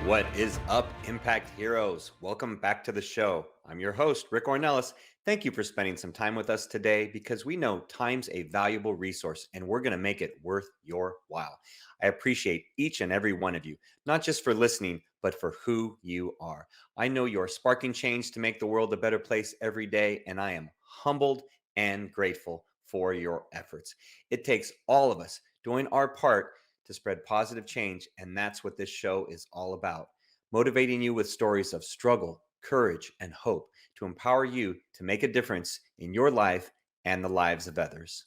What is up, Impact Heroes? Welcome back to the show. I'm your host, Rick Ornelas. Thank you for spending some time with us today because we know time's a valuable resource and we're going to make it worth your while. I appreciate each and every one of you, not just for listening, but for who you are. I know you're sparking change to make the world a better place every day, and I am humbled and grateful for your efforts. It takes all of us doing our part to spread positive change, and that's what this show is all about. Motivating you with stories of struggle, courage, and hope to empower you to make a difference in your life and the lives of others.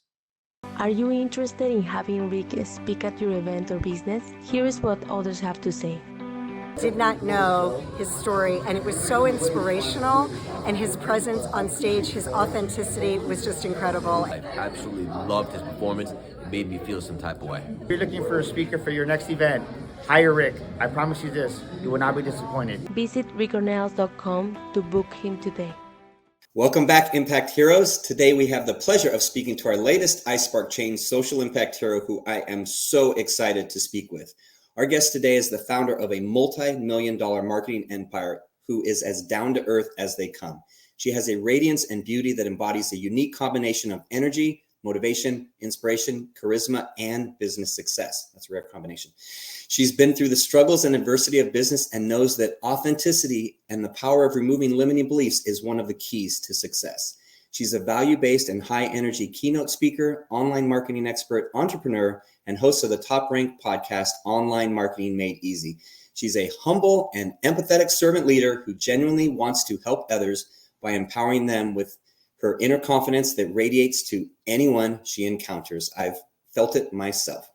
Are you interested in having Rick speak at your event or business? Here is what others have to say. Did not know his story, and it was so inspirational, and his presence on stage, his authenticity was just incredible. I absolutely loved his performance. It made me feel some type of way. If you're looking for a speaker for your next event, hire Rick. I promise you this, you will not be disappointed. Visit rickornelas.com to book him today. Welcome back, Impact Heroes. Today we have the pleasure of speaking to our latest iSpark Change social impact hero who I am so excited to speak with. Our guest today is the founder of a multi-million-dollar marketing empire who is as down-to-earth as they come. She has a radiance and beauty that embodies a unique combination of energy, motivation, inspiration, charisma, and business success. That's a rare combination. She's been through the struggles and adversity of business and knows that authenticity and the power of removing limiting beliefs is one of the keys to success. She's a value-based and high-energy keynote speaker, online marketing expert, entrepreneur, and host of the top-ranked podcast, Online Marketing Made Easy. She's a humble and empathetic servant leader who genuinely wants to help others by empowering them with her inner confidence that radiates to anyone she encounters. I've felt it myself.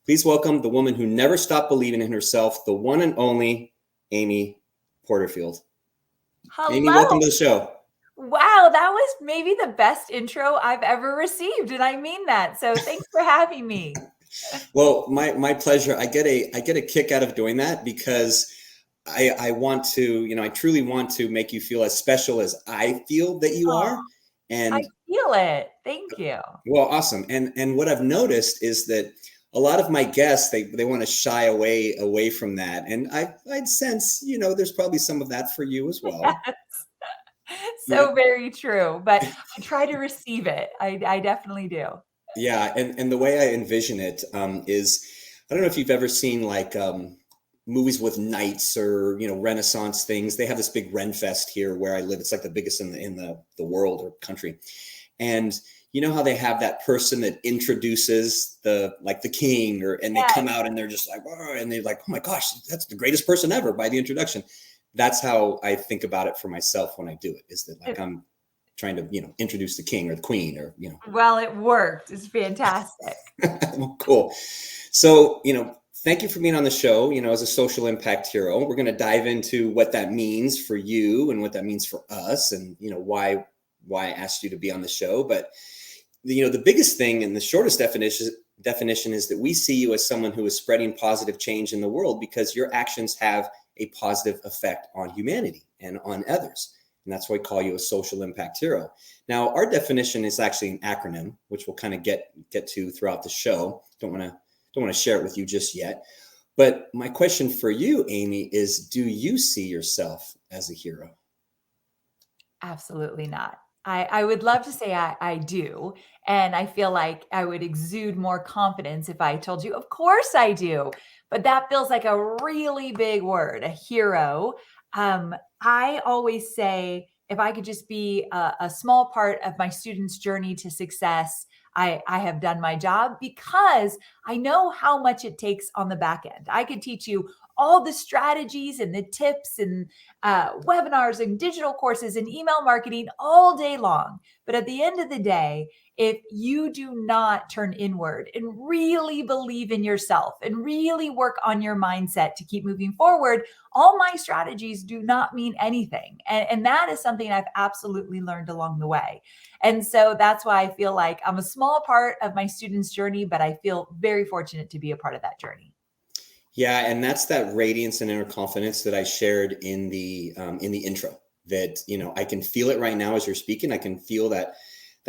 Please welcome the woman who never stopped believing in herself, the one and only Amy Porterfield. Hello. Amy, welcome to the show. Wow, that was maybe the best intro I've ever received, and I mean that. So thanks for having me. Well, my pleasure. I get a kick out of doing that because I want to, I truly want to make you feel as special as I feel that you are. And I feel it. Thank you. Well, awesome. And what I've noticed is that a lot of my guests, they want to shy away from that. And I'd sense, there's probably some of that for you as well. Yes. So very true. But I try to receive it. I definitely do. Yeah. And the way I envision it is, I don't know if you've ever seen like movies with knights or, Renaissance things. They have this big Ren Fest here where I live. It's like the biggest in the world or country. And you know how they have that person that introduces the king and they come out and they're just like, oh, and they're like, oh my gosh, that's the greatest person ever by the introduction. That's how I think about it for myself when I do it, is that like I'm trying to, introduce the king or the queen or, Well, it worked. It's fantastic. Well, cool. So, thank you for being on the show, as a social impact hero. We're going to dive into what that means for you and what that means for us and, why I asked you to be on the show. But, the biggest thing and the shortest definition is that we see you as someone who is spreading positive change in the world because your actions have a positive effect on humanity and on others. And that's why I call you a social impact hero. Now, our definition is actually an acronym, which we'll kind of get to throughout the show. Don't want to share it with you just yet. But my question for you, Amy, is do you see yourself as a hero? Absolutely not. I would love to say I do. And I feel like I would exude more confidence if I told you, of course I do. But that feels like a really big word, a hero. I always say, if I could just be a small part of my students' journey to success, I have done my job because I know how much it takes on the back end. I could teach you all the strategies and the tips and webinars and digital courses and email marketing all day long. But at the end of the day, if you do not turn inward and really believe in yourself and really work on your mindset to keep moving forward, all my strategies do not mean anything. And that is something I've absolutely learned along the way. And so that's why I feel like I'm a small part of my students' journey, but I feel very fortunate to be a part of that journey. Yeah, and that's that radiance and inner confidence that I shared in the intro. That I can feel it right now as you're speaking. I can feel that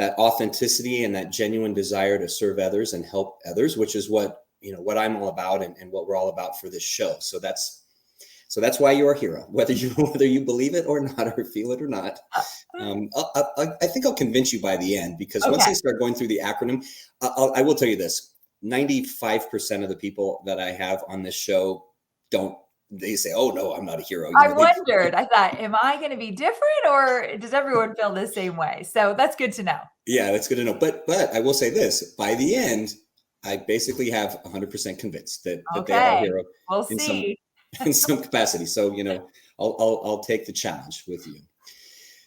authenticity and that genuine desire to serve others and help others, which is what I'm all about and what we're all about for this show. So that's So that's why you're a hero, whether you believe it or not, or feel it or not. I think I'll convince you by the end, because once I start going through the acronym, I will tell you this: 95% of the people that I have on this show they say, "Oh no, I'm not a hero." I wondered. I thought, am I going to be different, or does everyone feel the same way? So that's good to know. Yeah, that's good to know. But I will say this: by the end, I basically have 100% convinced that they are a hero. We'll see. In some capacity. So, I'll take the challenge with you.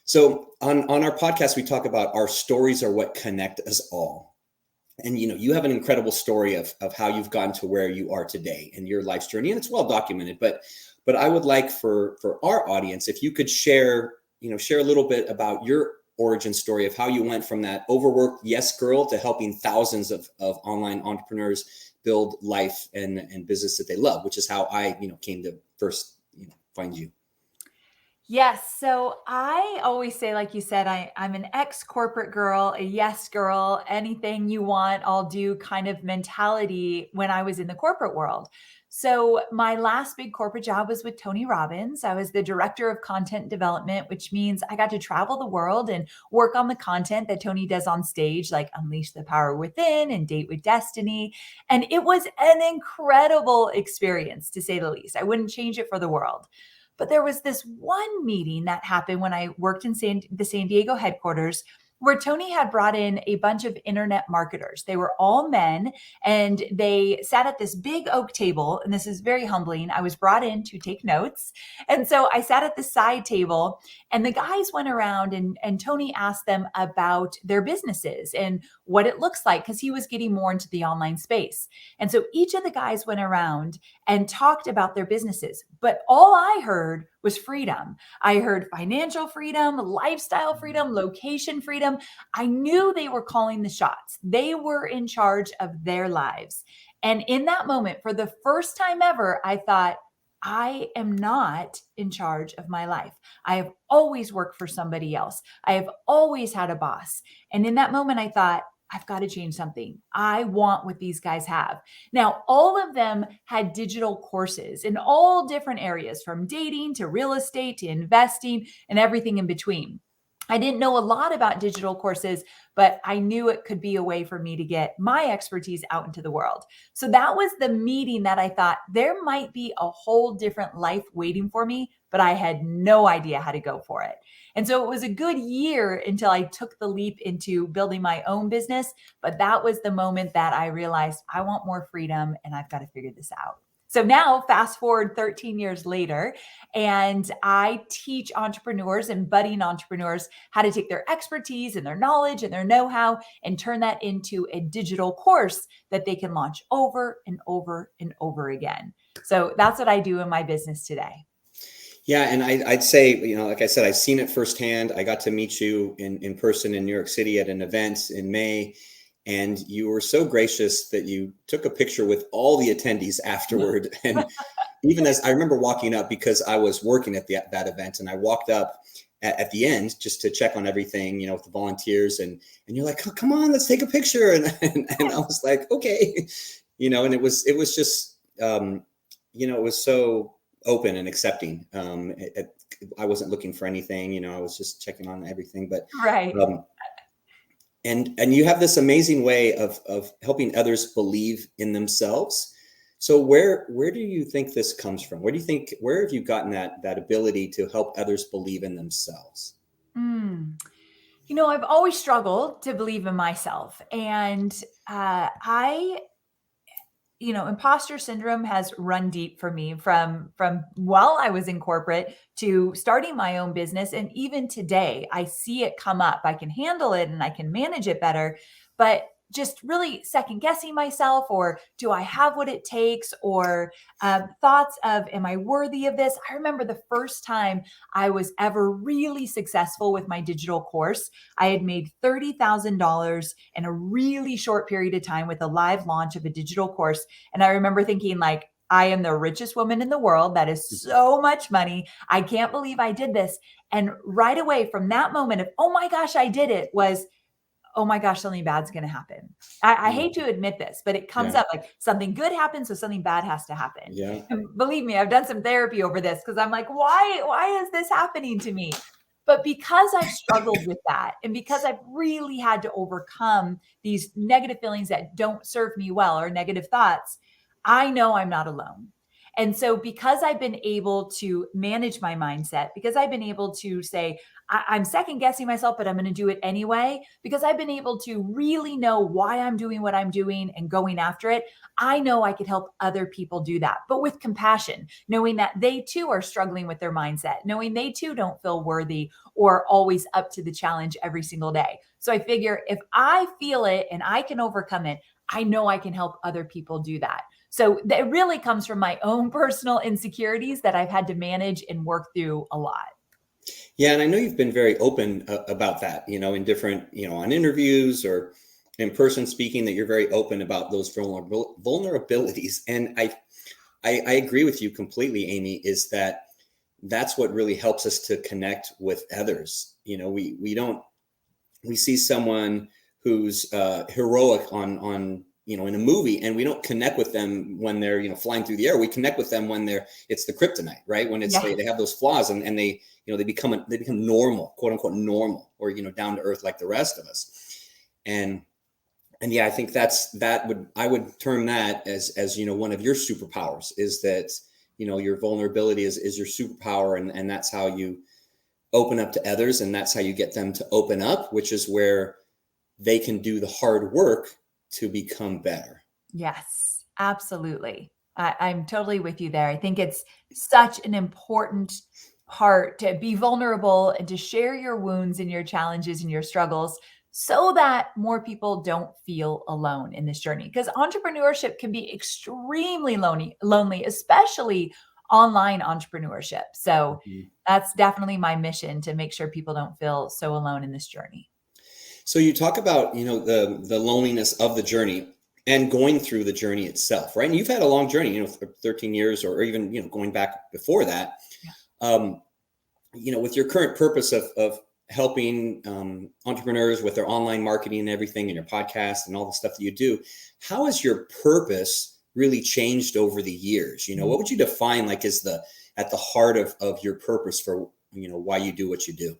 So on our podcast, we talk about our stories are what connect us all. And, you have an incredible story of how you've gotten to where you are today in your life's journey. And it's well documented, but I would like for our audience, if you could share a little bit about your origin story of how you went from that overworked yes girl to helping thousands of online entrepreneurs build life and business that they love, which is how I, came to first, find you. Yes. So I always say, like you said, I'm an ex-corporate girl, a yes girl, anything you want, I'll do kind of mentality when I was in the corporate world. So my last big corporate job was with Tony Robbins. I was the director of content development, which means I got to travel the world and work on the content that Tony does on stage, like Unleash the Power Within and Date with Destiny. And it was an incredible experience, to say the least. I wouldn't change it for the world. But there was this one meeting that happened when I worked in the San Diego headquarters, where Tony had brought in a bunch of internet marketers. They were all men, and they sat at this big oak table. And this is very humbling. I was brought in to take notes. And so I sat at the side table, and the guys went around and Tony asked them about their businesses and what it looks like, because he was getting more into the online space. And so each of the guys went around and talked about their businesses. But all I heard was freedom. I heard financial freedom, lifestyle freedom, location freedom. I knew they were calling the shots. They were in charge of their lives. And in that moment, for the first time ever, I thought, I am not in charge of my life. I have always worked for somebody else. I have always had a boss. And in that moment, I thought, I've got to change something. I want what these guys have. Now, all of them had digital courses in all different areas, from dating to real estate to investing and everything in between. I didn't know a lot about digital courses, but I knew it could be a way for me to get my expertise out into the world. So that was the meeting that I thought there might be a whole different life waiting for me, but I had no idea how to go for it. And so it was a good year until I took the leap into building my own business. But that was the moment that I realized I want more freedom and I've got to figure this out. So now fast forward 13 years later, and I teach entrepreneurs and budding entrepreneurs how to take their expertise and their knowledge and their know-how and turn that into a digital course that they can launch over and over and over again. So that's what I do in my business today. Yeah. And I'd say, like I said, I've seen it firsthand. I got to meet you in person in New York City at an event in May. And you were so gracious that you took a picture with all the attendees afterward. And even as I remember walking up, because I was working at that event, and I walked up at the end just to check on everything, with the volunteers, and you're like, oh, come on, let's take a picture. And I was like, okay, and it was just, it was so open and accepting. I wasn't looking for anything, I was just checking on everything, but right. And you have this amazing way of helping others believe in themselves. So where do you think this comes from? Where have you gotten that ability to help others believe in themselves? I've always struggled to believe in myself. And imposter syndrome has run deep for me from while I was in corporate to starting my own business. And even today, I see it come up. I can handle it and I can manage it better, but just really second guessing myself, or do I have what it takes, or thoughts of, am I worthy of this? I remember the first time I was ever really successful with my digital course. I had made $30,000 in a really short period of time with a live launch of a digital course. And I remember thinking, like, I am the richest woman in the world. That is so much money. I can't believe I did this. And right away from that moment of, oh my gosh, I did it, was, oh my gosh, something bad's going to happen. I hate to admit this, but it comes Yeah. up like something good happens, so something bad has to happen. Yeah. And believe me, I've done some therapy over this because I'm like, why is this happening to me? But because I've struggled with that, and because I've really had to overcome these negative feelings that don't serve me well, or negative thoughts, I know I'm not alone. And so, because I've been able to manage my mindset, because I've been able to say, I'm second guessing myself, but I'm going to do it anyway, because I've been able to really know why I'm doing what I'm doing and going after it, I know I could help other people do that, but with compassion, knowing that they too are struggling with their mindset, knowing they too don't feel worthy or always up to the challenge every single day. So I figure if I feel it and I can overcome it, I know I can help other people do that. So it really comes from my own personal insecurities that I've had to manage and work through a lot. Yeah, and I know you've been very open about that, in different, on interviews or in person speaking, that you're very open about those vulnerabilities. And I agree with you completely, Amy, is that's what really helps us to connect with others. We see someone who's heroic on in a movie, and we don't connect with them when they're flying through the air. We connect with them when it's the kryptonite, right? When they have those flaws, and they they become normal, quote unquote normal, or down to earth like the rest of us. And yeah, I think I would term that as one of your superpowers, is that your vulnerability is your superpower, and that's how you open up to others, and that's how you get them to open up, which is where they can do the hard work to become better. Yes, absolutely. I'm totally with you there. I think it's such an important part to be vulnerable and to share your wounds and your challenges and your struggles, so that more people don't feel alone in this journey. Because entrepreneurship can be extremely lonely, especially online entrepreneurship. So that's definitely my mission, to make sure people don't feel so alone in this journey. So you talk about, the loneliness of the journey and going through the journey itself, right? And you've had a long journey, for 13 years, or even, going back before that. Yeah. With your current purpose of helping entrepreneurs with their online marketing and everything, and your podcast and all the stuff that you do, how has your purpose really changed over the years? What would you define like as at the heart of your purpose for, why you do what you do?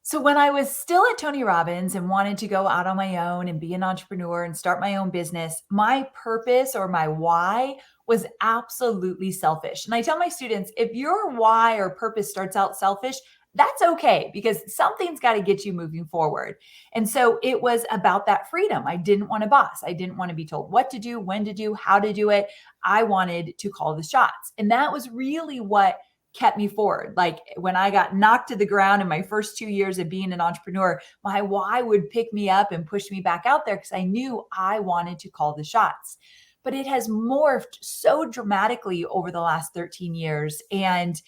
So when I was still at Tony Robbins and wanted to go out on my own and be an entrepreneur and start my own business, my purpose, or my why, was absolutely selfish. And I tell my students, if your why or purpose starts out selfish, that's okay, because something's got to get you moving forward. And so it was about that freedom. I didn't want a boss. I didn't want to be told what to do, when to do, how to do it. I wanted to call the shots. And that was really what kept me forward. Like when I got knocked to the ground in my first 2 years of being an entrepreneur, my why would pick me up and push me back out there, because I knew I wanted to call the shots. But it has morphed so dramatically over the last 13 years. And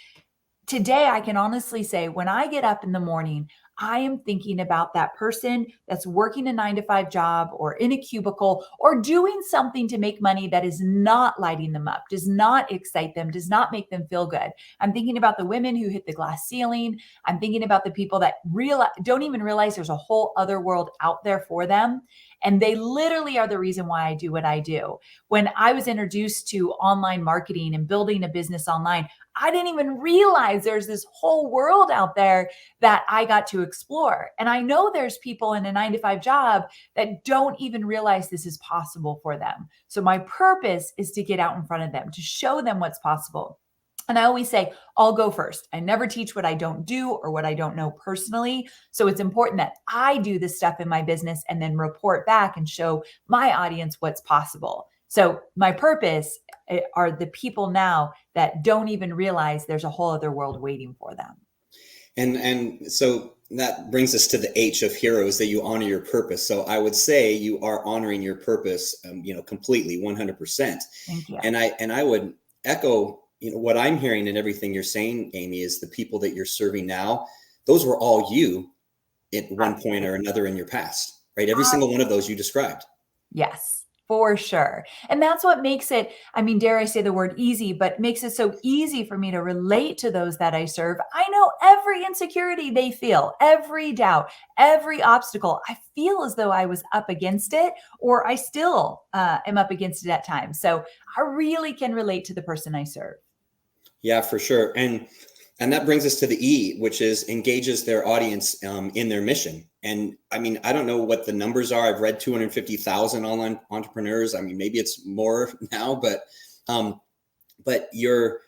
today I can honestly say, when I get up in the morning, I am thinking about that person that's working a 9-to-5 job, or in a cubicle, or doing something to make money that is not lighting them up, does not excite them, does not make them feel good. I'm thinking about the women who hit the glass ceiling. I'm thinking about the people that don't even realize there's a whole other world out there for them. And they literally are the reason why I do what I do. When I was introduced to online marketing and building a business online, I didn't even realize there's this whole world out there that I got to explore. And I know there's people in a 9-to-5 job that don't even realize this is possible for them. So my purpose is to get out in front of them, to show them what's possible. And I always say, I'll go first. I never teach what I don't do or what I don't know personally. So it's important that I do this stuff in my business and then report back and show my audience what's possible. So my purpose are the people now that don't even realize there's a whole other world waiting for them. And so that brings us to the H of heroes, that you honor your purpose. So I would say you are honoring your purpose, completely, 100%. Thank you. And I would echo, what I'm hearing and everything you're saying, Amy, is the people that you're serving now, those were all you at one point or another in your past, right? Every single one of those you described. Yes. For sure. And that's what makes it, I mean, dare I say the word easy, but makes it so easy for me to relate to those that I serve. I know every insecurity they feel, every doubt, every obstacle. I feel as though I was up against it, or I still am up against it at times. So I really can relate to the person I serve. Yeah, for sure. And that brings us to the E, which is engages their audience in their mission. And I mean, I don't know what the numbers are. I've read 250,000 online entrepreneurs. I mean, maybe it's more now, but you're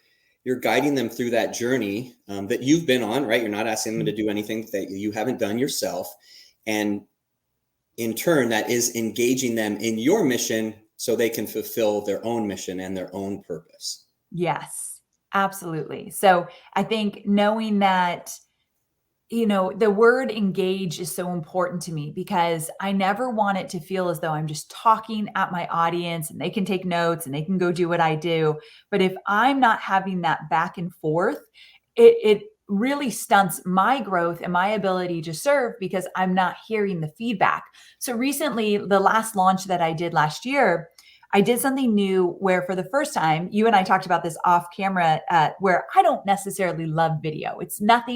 guiding them through that journey that you've been on, right? You're not asking them to do anything that you haven't done yourself. And in turn, that is engaging them in your mission so they can fulfill their own mission and their own purpose. Yes. Absolutely. So I think knowing that, the word engage is so important to me because I never want it to feel as though I'm just talking at my audience and they can take notes and they can go do what I do. But if I'm not having that back and forth, it really stunts my growth and my ability to serve because I'm not hearing the feedback. So recently, the last launch that I did last year, I did something new where for the first time, you and I talked about this off camera, where I don't necessarily love video. It's not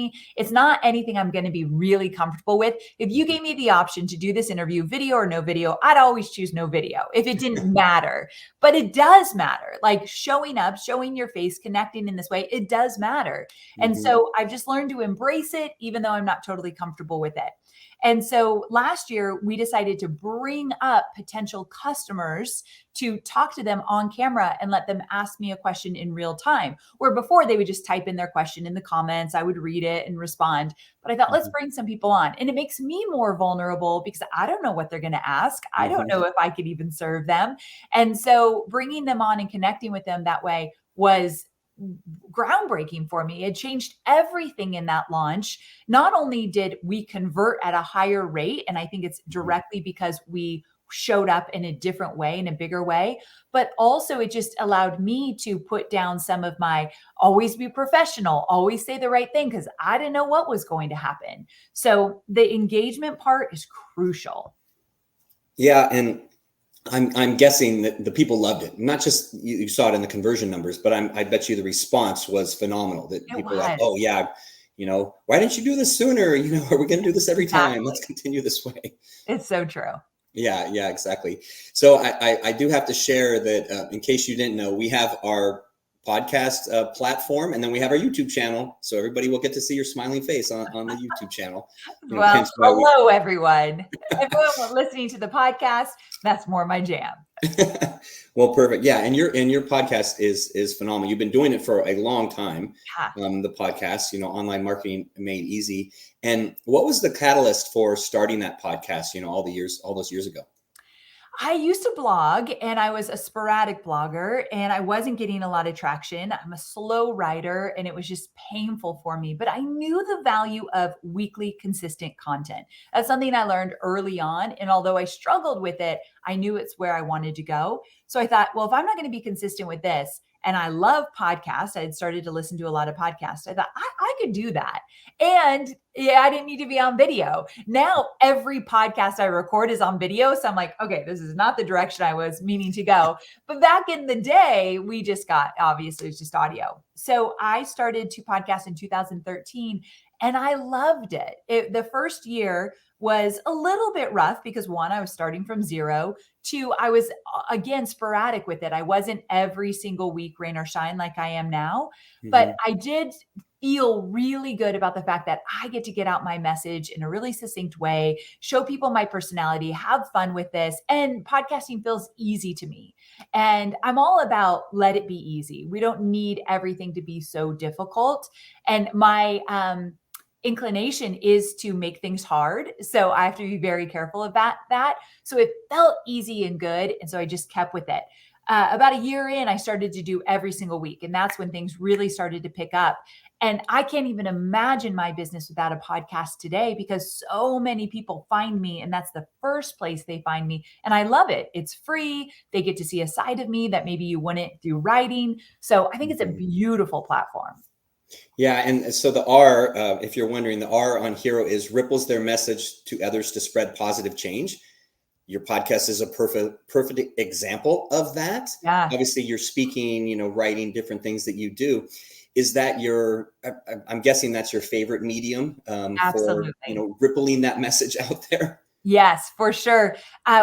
anything I'm going to be really comfortable with. If you gave me the option to do this interview, video or no video, I'd always choose no video if it didn't matter. But it does matter. Like showing up, showing your face, connecting in this way, it does matter. And so I've just learned to embrace it, even though I'm not totally comfortable with it. And so last year, we decided to bring up potential customers to talk to them on camera and let them ask me a question in real time, where before they would just type in their question in the comments. I would read it and respond. But I thought, let's bring some people on. And it makes me more vulnerable because I don't know what they're going to ask. I don't know if I could even serve them. And so bringing them on and connecting with them that way was groundbreaking for me. It changed everything in that launch. Not only did we convert at a higher rate, and I think it's directly because we showed up in a different way, in a bigger way, but also it just allowed me to put down some of my always be professional, always say the right thing, because I didn't know what was going to happen. So the engagement part is crucial. Yeah. And I'm guessing that the people loved it. Not just you saw it in the conversion numbers, but I bet you the response was phenomenal. That people were like, oh yeah, why didn't you do this sooner? Are we going to do this every time? Exactly. Let's continue this way. It's so true. Yeah, exactly. So I do have to share that in case you didn't know, we have our podcast platform, and then we have our YouTube channel. So everybody will get to see your smiling face on the YouTube channel. Well, hello, everyone. Everyone listening to the podcast, that's more my jam. Well, perfect. Yeah. And your podcast is phenomenal. You've been doing it for a long time. Yeah. The podcast, Online Marketing Made Easy. And what was the catalyst for starting that podcast, all those years ago? I used to blog and I was a sporadic blogger and I wasn't getting a lot of traction. I'm a slow writer and it was just painful for me, but I knew the value of weekly consistent content. That's something I learned early on. And although I struggled with it, I knew it's where I wanted to go. So I thought, well, if I'm not going to be consistent with this, and I love podcasts, I had started to listen to a lot of podcasts. I thought I could do that. And yeah, I didn't need to be on video. Now every podcast I record is on video. So I'm like, okay, this is not the direction I was meaning to go. But back in the day, we just obviously it's just audio. So I started to podcast in 2013 and I loved it. The first year was a little bit rough because one, I was starting from zero. Two, I was again sporadic with it. I wasn't every single week rain or shine like I am now, but I did feel really good about the fact that I get to get out my message in a really succinct way, show people my personality, have fun with this. And podcasting feels easy to me. And I'm all about let it be easy. We don't need everything to be so difficult. And my inclination is to make things hard. So I have to be very careful of that. So it felt easy and good. And so I just kept with it. About a year in, I started to do every single week. And that's when things really started to pick up. And I can't even imagine my business without a podcast today because so many people find me and that's the first place they find me. And I love it. It's free. They get to see a side of me that maybe you wouldn't through writing. So I think it's a beautiful platform. Yeah. And so the R, if you're wondering, the R on Hero is ripples their message to others to spread positive change. your podcast is a perfect example of that. Yeah. Obviously you're speaking, writing, different things that you do. Is that I'm guessing that's your favorite medium for, Absolutely. rippling that message out there? Yes, for sure.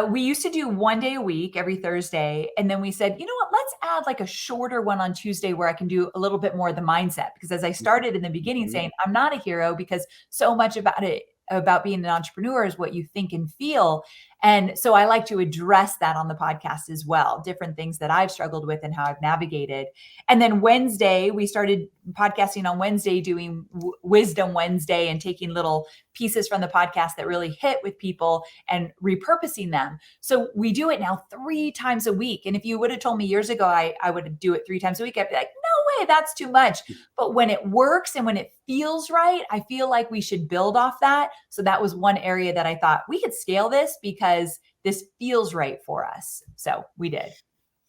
We used to do 1 day a week, every Thursday. And then we said, you know what, let's add like a shorter one on Tuesday where I can do a little bit more of the mindset. Because as I started in the beginning saying, I'm not a hero, because so much about being an entrepreneur is what you think and feel. And so I like to address that on the podcast as well, different things that I've struggled with and how I've navigated. And then Wednesday, we started podcasting on Wednesday, doing Wisdom Wednesday, and taking little pieces from the podcast that really hit with people and repurposing them. So we do it now 3 times a week. And if you would have told me years ago I would do it 3 times a week, I'd be like, no way, that's too much. But when it works and when it feels right, I feel like we should build off that. So that was one area that I thought we could scale this because this feels right for us. So we did.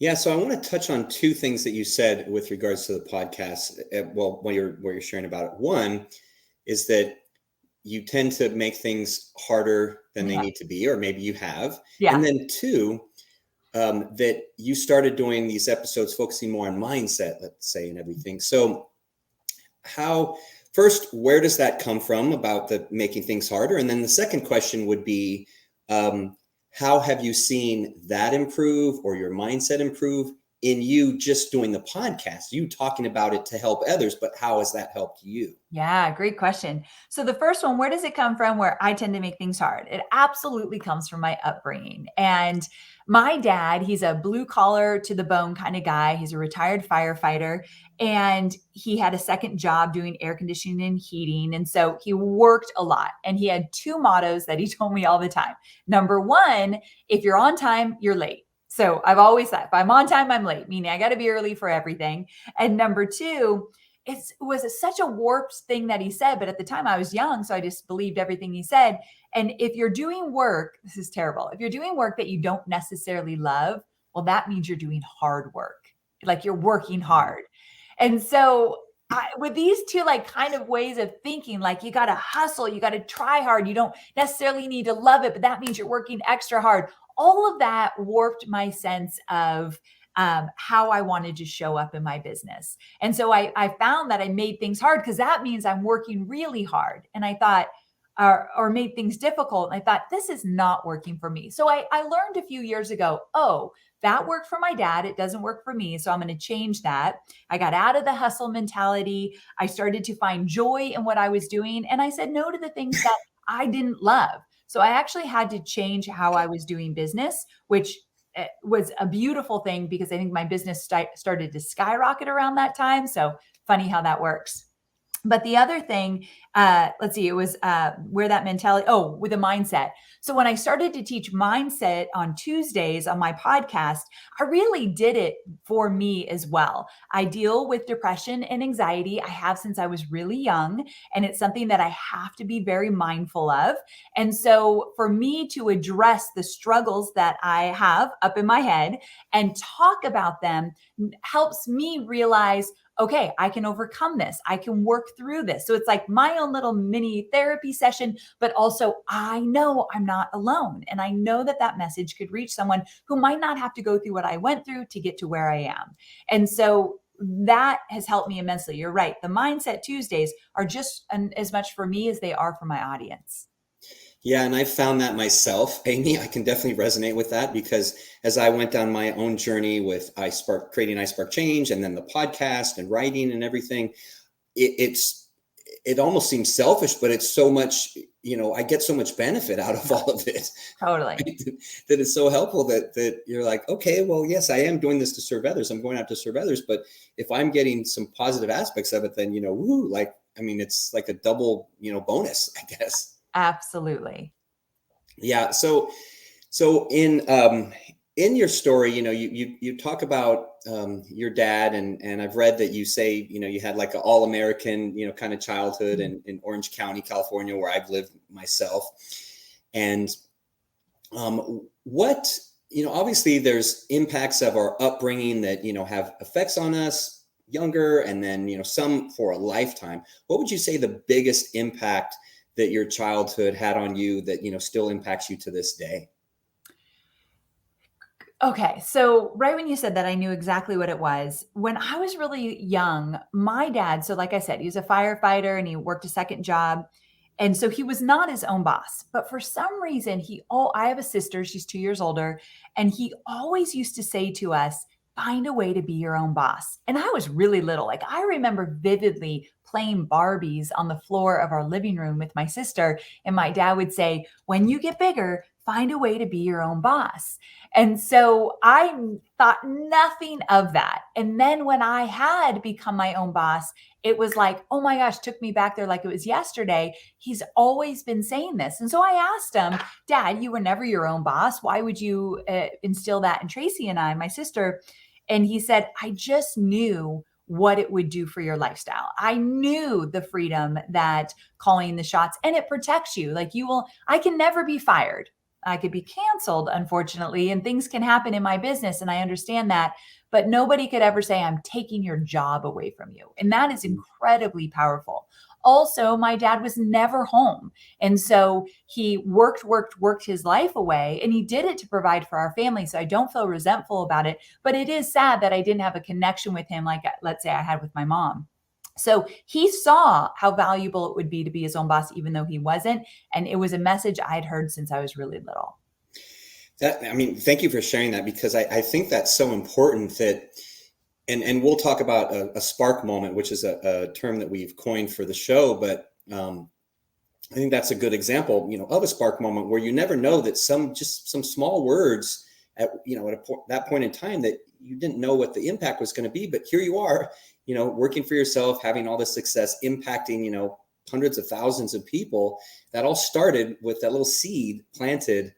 Yeah. So I want to touch on 2 things that you said with regards to the podcast. Well, what you're sharing about it. One is that you tend to make things harder than they need to be, or maybe you have. Yeah. And then 2, that you started doing these episodes focusing more on mindset, let's say, and everything. So first, where does that come from about the making things harder? And then the second question would be, how have you seen that improve, or your mindset improve, in you just doing the podcast, you talking about it to help others, but how has that helped you? Yeah, great question. So the first one, where does it come from where I tend to make things hard? It absolutely comes from my upbringing. And my dad, he's a blue collar to the bone kind of guy. He's a retired firefighter, and he had a second job doing air conditioning and heating. And so he worked a lot, and he had 2 mottos that he told me all the time. Number 1, if you're on time, you're late. So I've always thought, if I'm on time, I'm late, meaning I got to be early for everything. And number 2, it was such a warped thing that he said, but at the time I was young, so I just believed everything he said. And if you're doing work, this is terrible. If you're doing work that you don't necessarily love, well, that means you're doing hard work. Like, you're working hard. And so with these 2 like kind of ways of thinking, like, you got to hustle, you got to try hard. You don't necessarily need to love it, but that means you're working extra hard. All of that warped my sense of how I wanted to show up in my business. And so I found that I made things hard because that means I'm working really hard. And I thought, or made things difficult. And I thought, this is not working for me. So I learned a few years ago, that worked for my dad. It doesn't work for me. So I'm going to change that. I got out of the hustle mentality. I started to find joy in what I was doing. And I said no to the things that I didn't love. So I actually had to change how I was doing business, which was a beautiful thing because I think my business started to skyrocket around that time. So funny how that works. But the other thing, let's see, it was where that mentality, with a mindset. So when I started to teach mindset on Tuesdays on my podcast, I really did it for me as well. I deal with depression and anxiety. I have since I was really young, and it's something that I have to be very mindful of. And so for me to address the struggles that I have up in my head and talk about them helps me realize, okay, I can overcome this. I can work through this. So it's like my own little mini therapy session, but also I know I'm not alone. And I know that that message could reach someone who might not have to go through what I went through to get to where I am. And so that has helped me immensely. You're right. The Mindset Tuesdays are just as much for me as they are for my audience. Yeah, and I found that myself, Amy. I can definitely resonate with that because as I went down my own journey with creating iSpark Change, and then the podcast and writing and everything, it almost seems selfish, but it's so much, I get so much benefit out of all of it. Totally. That it's so helpful that you're like, okay, well, yes, I am doing this to serve others. I'm going out to serve others. But if I'm getting some positive aspects of it, then, it's like a double, bonus, I guess. Absolutely. Yeah. So in your story, you talk about your dad, and I've read that you say, you had like an all-American, kind of childhood in Orange County, California, where I've lived myself. And obviously there's impacts of our upbringing that, have effects on us younger, and then, some for a lifetime. What would you say the biggest impact that your childhood had on you that, still impacts you to this day? Okay, so right when you said that, I knew exactly what it was. When I was really young, my dad, so like I said, he was a firefighter and he worked a second job. And so he was not his own boss. But for some reason, I have a sister, she's 2 years older, and he always used to say to us, find a way to be your own boss. And I was really little. Like I remember vividly playing Barbies on the floor of our living room with my sister. And my dad would say, when you get bigger, find a way to be your own boss. And so I thought nothing of that. And then when I had become my own boss, it was like, oh my gosh, took me back there like it was yesterday. He's always been saying this. And so I asked him, Dad, you were never your own boss. Why would you instill that in Tracy and I, my sister? And he said, I just knew what it would do for your lifestyle. I knew the freedom that calling the shots, and it protects you. Like I can never be fired. I could be canceled, unfortunately, and things can happen in my business. And I understand that, but nobody could ever say, I'm taking your job away from you. And that is incredibly powerful. Also, my dad was never home. And so he worked his life away, and he did it to provide for our family. So I don't feel resentful about it, but it is sad that I didn't have a connection with him, like let's say I had with my mom. So he saw how valuable it would be to be his own boss, even though he wasn't. And it was a message I had heard since I was really little. Thank you for sharing that, because I think that's so important that, and we'll talk about a spark moment, which is a term that we've coined for the show. But I think that's a good example, of a spark moment where you never know that some small words at that point in time that you didn't know what the impact was going to be. But here you are, working for yourself, having all this success, impacting, hundreds of thousands of people. That all started with that little seed planted,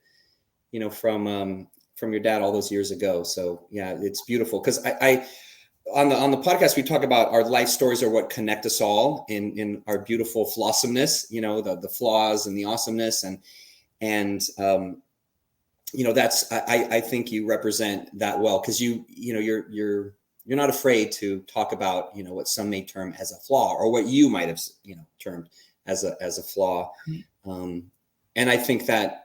from your dad all those years ago. So yeah, it's beautiful. Cause I on the podcast, we talk about our life stories are what connect us all in our beautiful flawsomeness, the flaws and the awesomeness. And that's, I think you represent that well. Cause you're not afraid to talk about, what some may term as a flaw, or what you might have, termed as a flaw. And I think that,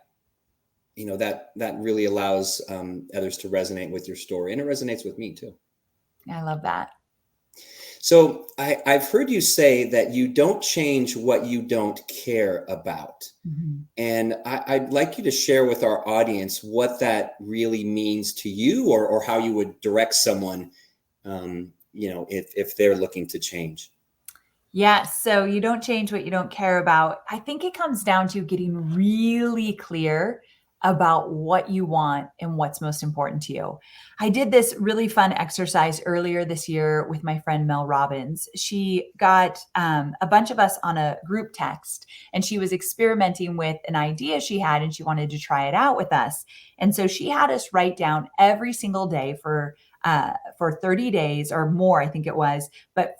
that really allows others to resonate with your story, and it resonates with me too. I love that. So I've heard you say that you don't change what you don't care about. Mm-hmm. And I'd like you to share with our audience what that really means to you, or how you would direct someone if they're looking to change. Yes. So you don't change what you don't care about. I think it comes down to getting really clear about what you want and what's most important to you. I did this really fun exercise earlier this year with my friend Mel Robbins. She got a bunch of us on a group text, and she was experimenting with an idea she had, and she wanted to try it out with us. And so she had us write down every single day for 30 days or more, I think it was, but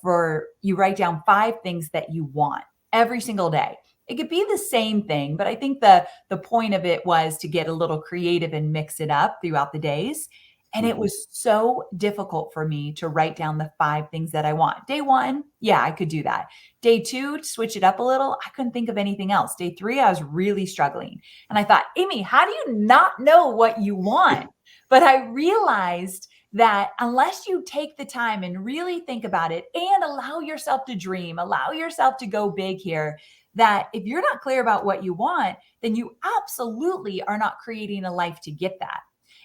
you write down 5 things that you want every single day. It could be the same thing, but I think the point of it was to get a little creative and mix it up throughout the days. And it was so difficult for me to write down the 5 things that I want. Day 1, yeah, I could do that. Day 2, to switch it up a little, I couldn't think of anything else. Day 3, I was really struggling. And I thought, Amy, how do you not know what you want? But I realized that unless you take the time and really think about it and allow yourself to dream, allow yourself to go big here, that if you're not clear about what you want, then you absolutely are not creating a life to get that.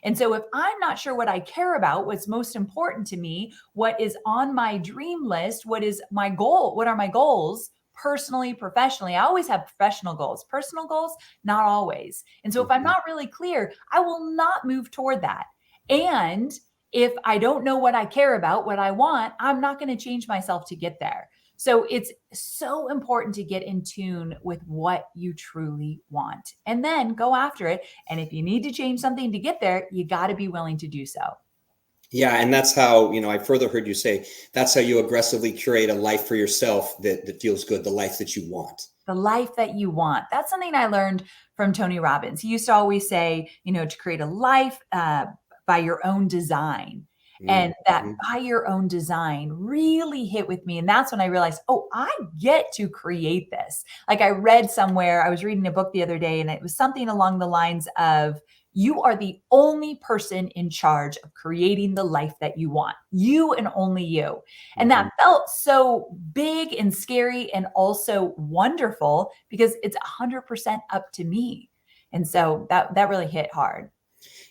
And so if I'm not sure what I care about, what's most important to me, what is on my dream list, what is my goal, what are my goals personally, professionally? I always have professional goals. Personal goals, not always. And so if I'm not really clear, I will not move toward that. And if I don't know what I care about, what I want, I'm not going to change myself to get there. So it's so important to get in tune with what you truly want and then go after it. And if you need to change something to get there, you got to be willing to do so. Yeah. And that's how, I further heard you say, that's how you aggressively curate a life for yourself that feels good, the life that you want. The life that you want. That's something I learned from Tony Robbins. He used to always say, to create a life by your own design. And that by your own design really hit with me. And that's when I realized, I get to create this. Like I read somewhere, I was reading a book the other day, and it was something along the lines of, you are the only person in charge of creating the life that you want, you and only you. And that felt so big and scary and also wonderful because it's 100% up to me. And so that really hit hard.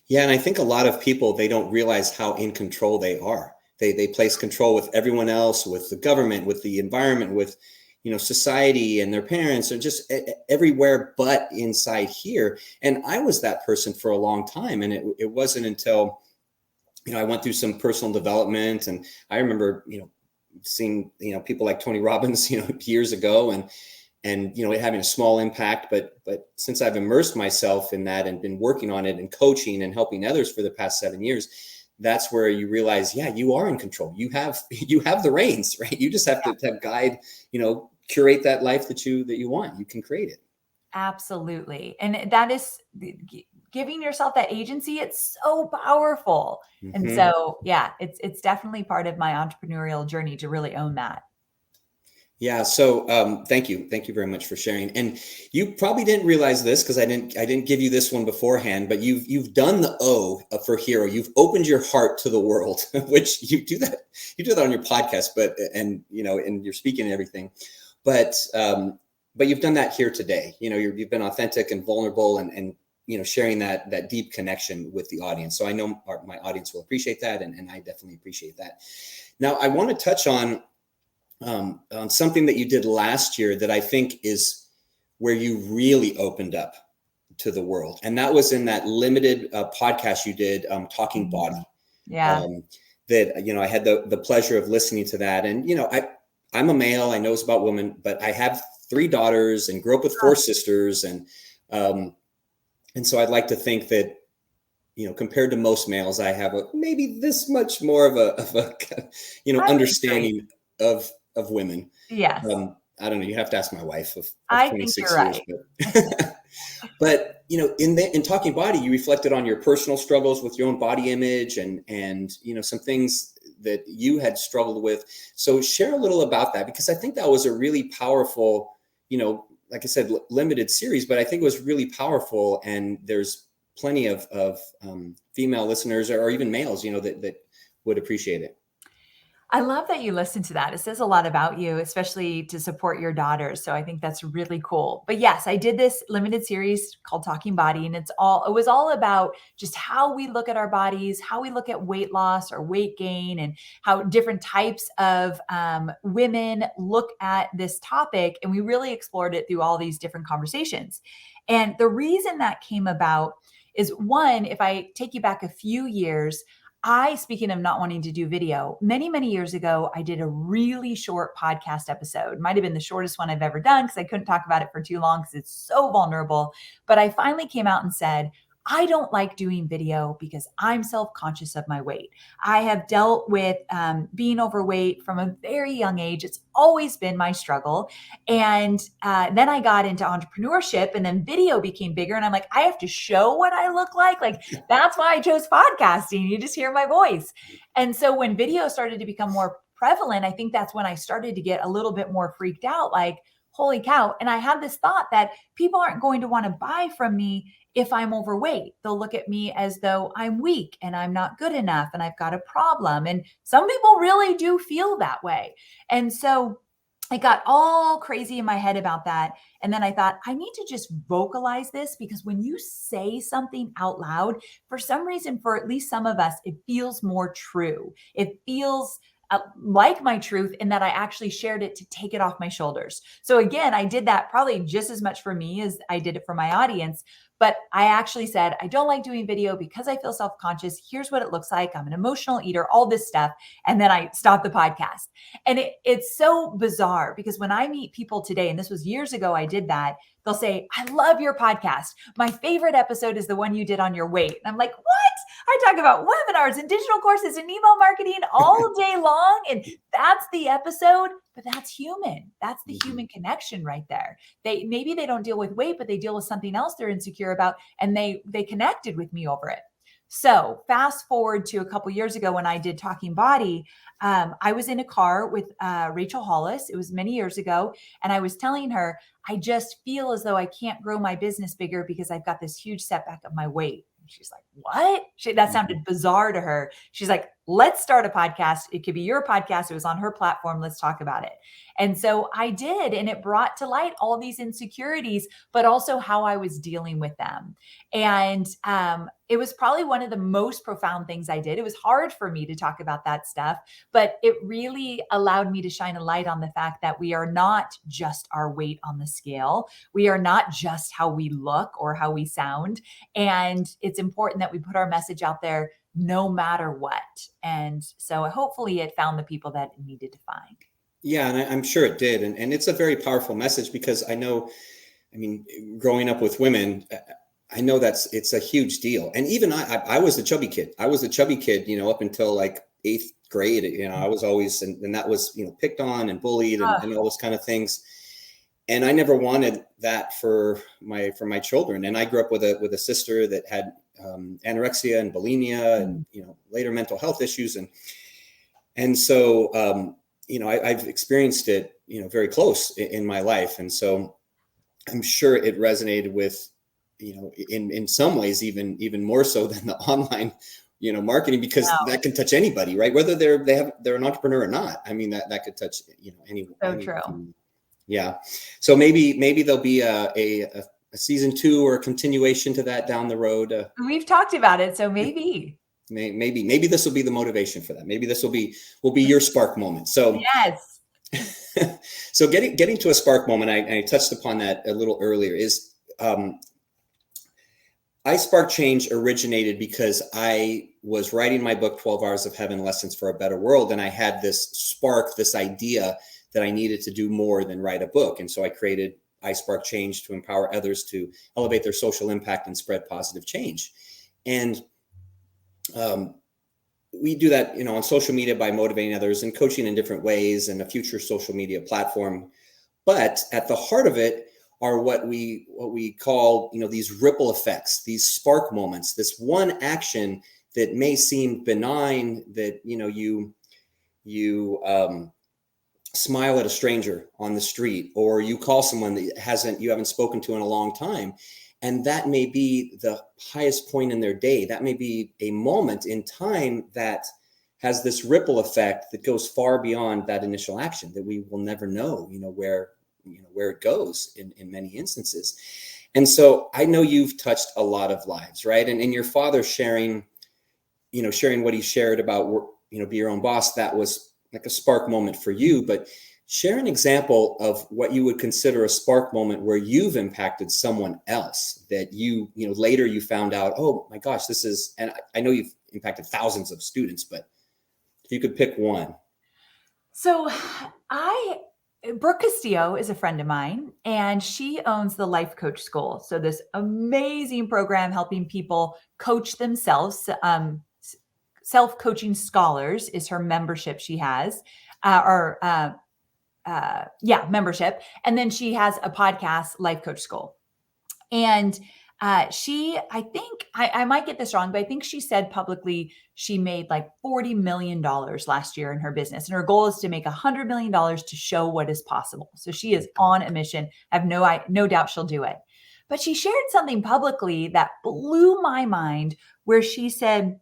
Yeah, and I think a lot of people, they don't realize how in control they are. They place control with everyone else, with the government, with the environment, with society and their parents, or just everywhere but inside here. And I was that person for a long time. And it wasn't until, I went through some personal development, and I remember, seeing, people like Tony Robbins, years ago, and it having a small impact, but since I've immersed myself in that and been working on it and coaching and helping others for the past 7 years, that's where you realize, yeah, you are in control. You have the reins, right? You just have to guide, curate that life that you want. You can create it. Absolutely. And that is giving yourself that agency. It's so powerful. And so, yeah, it's definitely part of my entrepreneurial journey to really own that. Yeah. So thank you. Thank you very much for sharing. And you probably didn't realize this because I didn't give you this one beforehand, but you've done the O for hero. You've opened your heart to the world, which you do that on your podcast, and you're speaking and everything, but you've done that here today. You've been authentic and vulnerable and sharing that deep connection with the audience. So I know my audience will appreciate that. And I definitely appreciate that. Now I want to touch on something that you did last year that I think is where you really opened up to the world. And that was in that limited podcast you did, Talking Body. Yeah. That, I had the pleasure of listening to that. And, I'm a male, I know it's about women, but I have 3 daughters and grew up with 4 sisters. And so I'd like to think that, compared to most males, I have maybe this much more of a understanding of women. Yes. I don't know. You have to ask my wife of I 26 think you're years. right. But in Talking Body, you reflected on your personal struggles with your own body image and some things that you had struggled with. So share a little about that, because I think that was a really powerful, like I said, limited series, but I think it was really powerful. And there's plenty of female listeners or even males, that would appreciate it. I love that you listen to that. It says a lot about you, especially to support your daughters. So I think that's really cool. But yes, I did this limited series called Talking Body, and it was all about just how we look at our bodies, how we look at weight loss or weight gain, and how different types of women look at this topic. And we really explored it through all these different conversations. And the reason that came about is, one, if I take you back a few years, speaking of not wanting to do video, many, many years ago, I did a really short podcast episode. It might have been the shortest one I've ever done because I couldn't talk about it for too long because it's so vulnerable. But I finally came out and said, I don't like doing video because I'm self-conscious of my weight. I have dealt with being overweight from a very young age. It's always been my struggle. And then I got into entrepreneurship, and then video became bigger. And I'm like, I have to show what I look like. Like, that's why I chose podcasting. You just hear my voice. And so when video started to become more prevalent, I think that's when I started to get a little bit more freaked out, like, holy cow. And I had this thought that people aren't going to want to buy from me if I'm overweight. They'll look at me as though I'm weak and I'm not good enough and I've got a problem. And some people really do feel that way. And so I got all crazy in my head about that. And then I thought, I need to just vocalize this, because when you say something out loud, for some reason, for at least some of us, it feels more true. It feels like my truth, in that I actually shared it to take it off my shoulders. So again, I did that probably just as much for me as I did it for my audience. But I actually said, I don't like doing video because I feel self-conscious. Here's what it looks like. I'm an emotional eater, all this stuff. And then I stopped the podcast. And it's so bizarre, because when I meet people today, and this was years ago I did that, they'll say, I love your podcast. My favorite episode is the one you did on your weight. And I'm like, what? I talk about webinars and digital courses and email marketing all day long. And that's the episode, but that's human. That's the human connection right there. Maybe they don't deal with weight, but they deal with something else they're insecure about. And they connected with me over it. So fast forward to a couple years ago when I did Talking Body, I was in a car with Rachel Hollis. It was many years ago. And I was telling her, I just feel as though I can't grow my business bigger because I've got this huge setback of my weight. She's like, what? That sounded bizarre to her. She's like, let's start a podcast. It could be your podcast. It was on her platform. Let's talk about it. And so I did, and it brought to light all these insecurities, but also how I was dealing with them. And it was probably one of the most profound things I did. It was hard for me to talk about that stuff, but it really allowed me to shine a light on the fact that we are not just our weight on the scale. We are not just how we look or how we sound. And it's important that we put our message out there no matter what. And so hopefully it found the people that it needed to find. Yeah, and I'm sure it did. And it's a very powerful message because growing up with women, I know it's a huge deal. And even I was a chubby kid. I was a chubby kid, up until like 8th grade. I was always, and that was, picked on and bullied and all those kind of things. And I never wanted that for my children. And I grew up with a sister that had anorexia and bulimia and, later mental health issues. And so, I've experienced it, very close in my life. And so I'm sure it resonated with, in some ways, even more so than the online, marketing, because that can touch anybody, right? Whether they're an entrepreneur or not. I mean, that could touch, anyone. So true. Yeah. So maybe there'll be a season 2 or a continuation to that down the road. We've talked about it. So maybe this will be the motivation for that. Maybe this will be your spark moment. So yes. So getting to a spark moment, I touched upon that a little earlier, is iSpark Change originated because I was writing my book, 12 Hours of Heaven, Lessons for a Better World. And I had this spark, this idea that I needed to do more than write a book. And so I created iSpark Change to empower others to elevate their social impact and spread positive change. And we do that, on social media by motivating others and coaching in different ways and a future social media platform. But at the heart of it are what we call, these ripple effects, these spark moments, this one action that may seem benign, that, you smile at a stranger on the street, or you call someone that you haven't spoken to in a long time. And that may be the highest point in their day. That may be a moment in time that has this ripple effect that goes far beyond that initial action that we will never know, where it goes in many instances. And so I know you've touched a lot of lives, right? And your father sharing what he shared about, be your own boss, that was like a spark moment for you. But share an example of what you would consider a spark moment where you've impacted someone else that later you found out, oh my gosh, this is, and I know you've impacted thousands of students, but if you could pick one. So Brooke Castillo is a friend of mine, and she owns the Life Coach School. So this amazing program helping people coach themselves. Self-Coaching Scholars is her membership she has, membership. And then she has a podcast, Life Coach School. And I think I might get this wrong, but I think she said publicly she made like $40 million last year in her business. And her goal is to make $100 million to show what is possible. So she is on a mission. I have no doubt she'll do it. But she shared something publicly that blew my mind, where she said,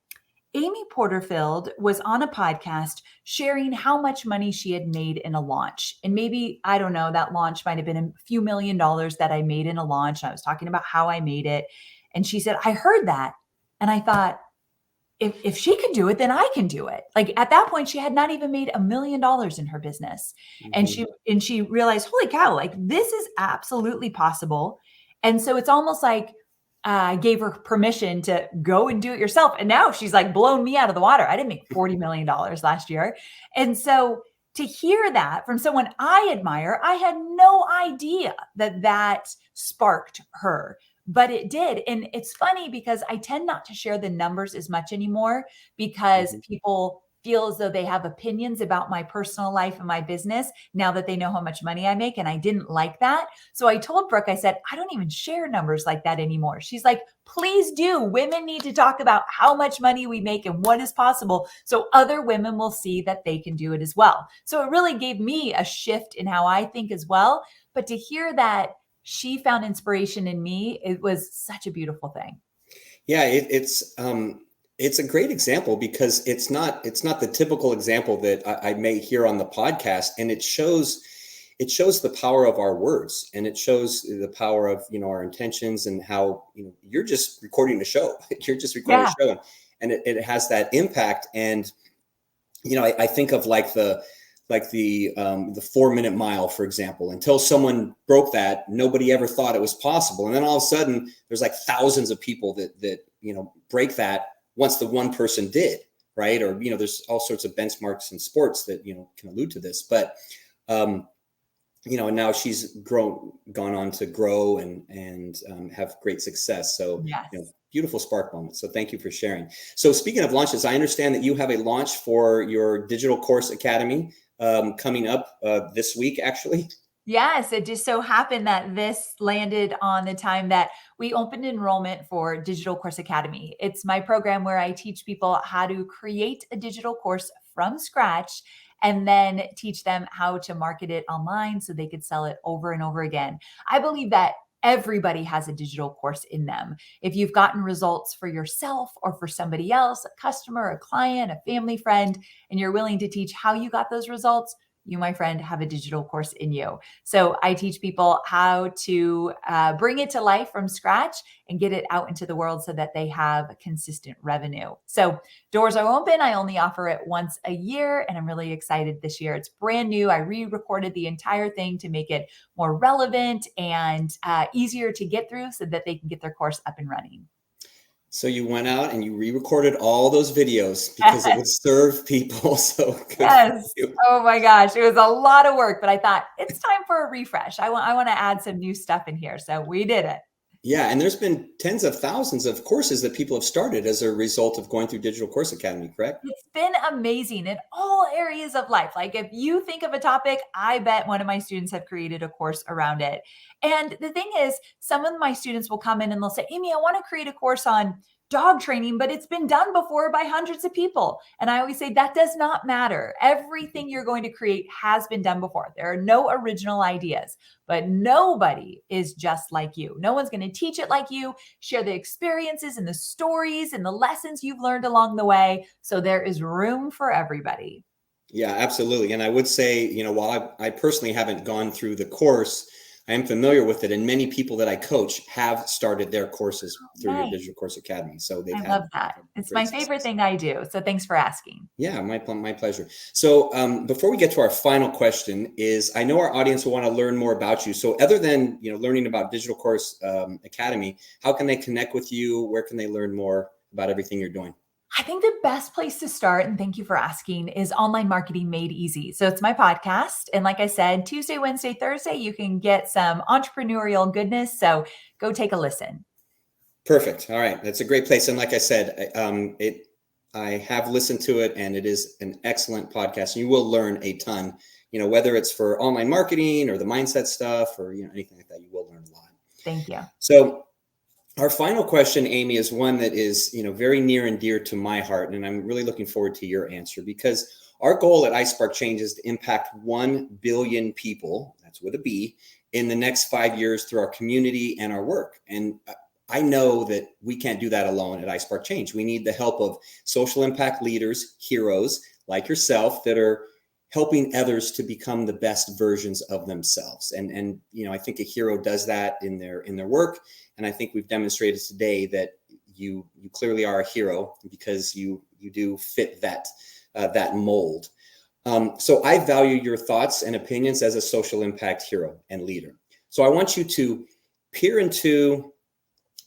Amy Porterfield was on a podcast sharing how much money she had made in a launch. And maybe, I don't know, that launch might have been a few $1 million that I made in a launch. I was talking about how I made it. And she said, I heard that. And I thought, if she could do it, then I can do it. Like at that point, she had not even made $1 million in her business. Mm-hmm. And she realized, holy cow, like this is absolutely possible. And so it's almost like, gave her permission to go and do it yourself. And now she's like blown me out of the water. I didn't make $40 million last year. And so to hear that from someone I admire, I had no idea that sparked her, but it did. And it's funny because I tend not to share the numbers as much anymore because people feel as though they have opinions about my personal life and my business now that they know how much money I make. And I didn't like that. So I told Brooke, I said, I don't even share numbers like that anymore. She's like, please do. Women need to talk about how much money we make and what is possible, so other women will see that they can do it as well. So it really gave me a shift in how I think as well. But to hear that she found inspiration in me, it was such a beautiful thing. Yeah, it's a great example because it's not the typical example that I may hear on the podcast, and it shows the power of our words, and it shows the power of our intentions, and how you're just recording the show. You're just recording Yeah. the show, and it has that impact. And I think of the 4-minute mile, for example. Until someone broke that, nobody ever thought it was possible, and then all of a sudden there's like thousands of people that break that once the one person did, right? Or there's all sorts of benchmarks in sports that can allude to this, but and now she's gone on to grow and have great success. So Yes. beautiful spark moment. So thank you for sharing. So speaking of launches, I understand that you have a launch for your Digital Course Academy coming up this week, actually. Yes, it just so happened that this landed on the time that we opened enrollment for Digital Course Academy. It's my program where I teach people how to create a digital course from scratch and then teach them how to market it online so they could sell it over and over again. I believe that everybody has a digital course in them. If you've gotten results for yourself or for somebody else, a customer, a client, a family friend, and you're willing to teach how you got those results, you, my friend, have a digital course in you. So I teach people how to bring it to life from scratch and get it out into the world so that they have consistent revenue. So doors are open. I only offer it once a year, and I'm really excited this year. It's brand new. I re-recorded the entire thing to make it more relevant and easier to get through so that they can get their course up and running. So you went out and you re-recorded all those videos because it would serve people. So good. Yes. Oh my gosh. It was a lot of work, but I thought it's time for a refresh. I want to add some new stuff in here. So we did it. Yeah. And there's been tens of thousands of courses that people have started as a result of going through Digital Course Academy, correct? It's been amazing in all areas of life. Like if you think of a topic, I bet one of my students have created a course around it. And the thing is, some of my students will come in and they'll say, Amy, I want to create a course on dog training, but it's been done before by hundreds of people. And I always say that does not matter. Everything you're going to create has been done before. There are no original ideas, but nobody is just like you. No one's going to teach it like you, share the experiences and the stories and the lessons you've learned along the way. So there is room for everybody. Yeah, absolutely. And I would say, while I personally haven't gone through the course, I am familiar with it. And many people that I coach have started their courses through your Digital Course Academy. So they've I love that. It's my favorite thing I do. So thanks for asking. Yeah, my pleasure. So before we get to our final question is, I know our audience will want to learn more about you. So other than, learning about Digital Course Academy, how can they connect with you? Where can they learn more about everything you're doing? I think the best place to start, and thank you for asking, is Online Marketing Made Easy. So it's my podcast. And like I said, Tuesday, Wednesday, Thursday, you can get some entrepreneurial goodness. So go take a listen. Perfect. All right. That's a great place. And like I said, I have listened to it, and it is an excellent podcast. You will learn a ton, whether it's for online marketing or the mindset stuff or, anything like that, you will learn a lot. Thank you. So our final question, Amy, is one that is, very near and dear to my heart. And I'm really looking forward to your answer, because our goal at iSpark Change is to impact 1 billion people, that's with a B, in the next 5 years through our community and our work. And I know that we can't do that alone at iSpark Change. We need the help of social impact leaders, heroes like yourself, that are helping others to become the best versions of themselves. And I think a hero does that in their work. And I think we've demonstrated today that you clearly are a hero, because you do fit that mold. So I value your thoughts and opinions as a social impact hero and leader. So I want you to peer into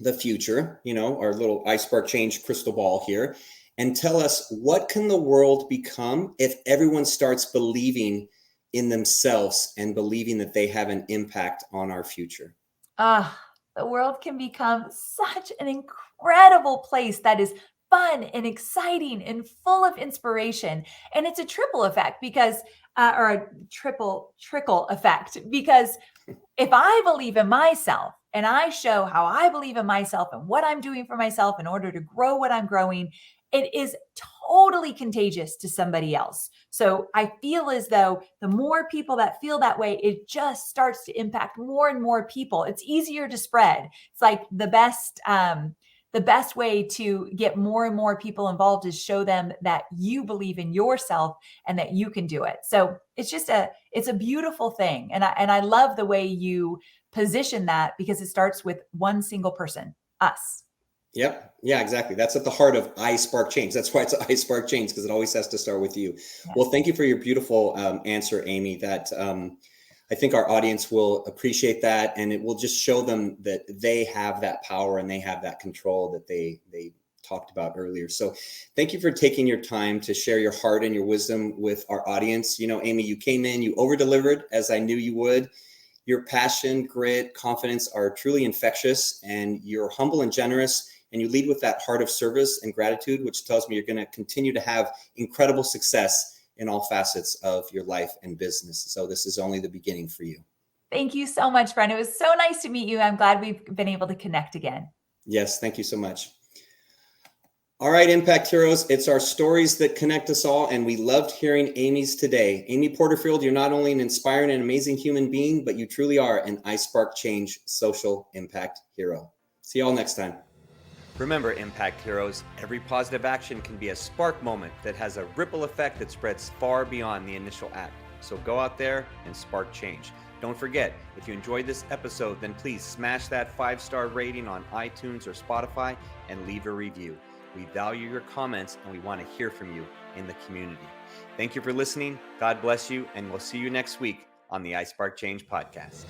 the future, our little iSpark Change crystal ball here, and tell us, what can the world become if everyone starts believing in themselves and believing that they have an impact on our future? The world can become such an incredible place that is fun and exciting and full of inspiration. And it's a triple effect because, or a trickle effect, because if I believe in myself and I show how I believe in myself and what I'm doing for myself in order to grow what I'm growing, it is totally contagious to somebody else. So I feel as though the more people that feel that way, it just starts to impact more and more people. It's easier to spread. It's like the the best way to get more and more people involved is show them that you believe in yourself and that you can do it. So it's just it's a beautiful thing. And I love the way you position that, because it starts with one single person, us. Yep. Yeah, exactly. That's at the heart of I Spark Change. That's why it's I Spark Change, because it always has to start with you. Yes. Well, thank you for your beautiful answer, Amy. That I think our audience will appreciate that, and it will just show them that they have that power and they have that control that they talked about earlier. So thank you for taking your time to share your heart and your wisdom with our audience. You know, Amy, you came in, you over-delivered, as I knew you would. Your passion, grit, confidence are truly infectious, and you're humble and generous. And you lead with that heart of service and gratitude, which tells me you're going to continue to have incredible success in all facets of your life and business. So this is only the beginning for you. Thank you so much, friend. It was so nice to meet you. I'm glad we've been able to connect again. Yes, thank you so much. All right, Impact Heroes, it's our stories that connect us all, and we loved hearing Amy's today. Amy Porterfield, you're not only an inspiring and amazing human being, but you truly are an I Spark Change social impact hero. See you all next time. Remember, Impact Heroes, every positive action can be a spark moment that has a ripple effect that spreads far beyond the initial act. So go out there and spark change. Don't forget, if you enjoyed this episode, then please smash that 5-star rating on iTunes or Spotify and leave a review. We value your comments and we want to hear from you in the community. Thank you for listening. God bless you, and we'll see you next week on the I Spark Change podcast.